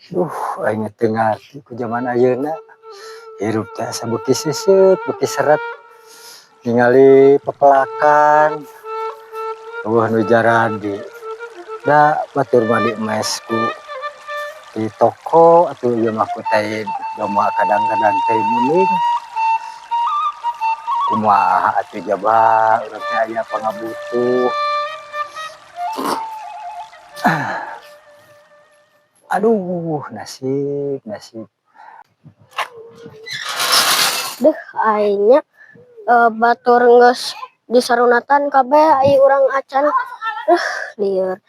Aing teu ngarti ku zaman ayeuna. Hirup teh asa beuki seuseup, beuki seret. Ningali pepelakan, eueuh nu jaradi. Da batur mah di mesku di toko atuh ieu mah ku teh domba kadang-kadang teh muning. Kumaha atuh jaba urang teh aya pangabutuh. Aduh, nasib, nasib. Deh aingnya batur geus disarunatan kabeh ai urang acan. Lieur.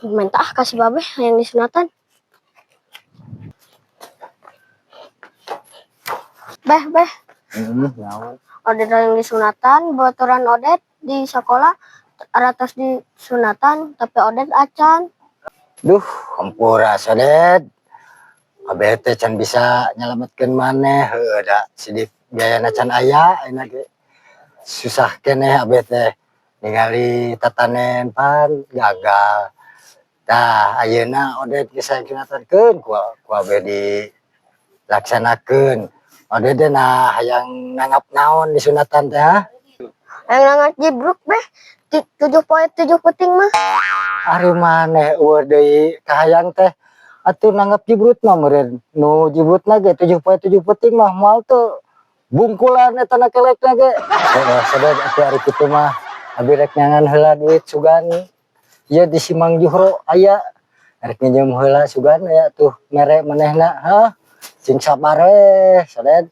Mentah kasih babeh yang disunatan. Beh. Naon? Odet yang disunatan, baturan Odet di sekolah aratos disunatan tapi Odet acan. Duh, hampura Sodet. Abeh teh can bisa nyelametkeun maneh, heuh da sidik biayana can aya ayeuna ge. Susah keneh abeh teh ningali tatanen pan gagal. Tah ayeuna Odet geus disunatkeun ku abeh dilaksanakeun. Odet teh nah hayang nanggap naon disunatan teh ha? Yang nangat jibruk beh 7 poe 7 puting mah. Ari maneh eueuh deui kahayang teh atuh nanggap jibrut mah meureun nu jibrutna ge 7 poe 7 puting mah moal teu bungkulan eta na kelekna ge. Sadar atuh ari kitu mah abi rek nyangan heula duit sugan ieu di Simang Juhro aya rek minjem heula sugan aya tuh mere manehna heuh sing sabare Sodet.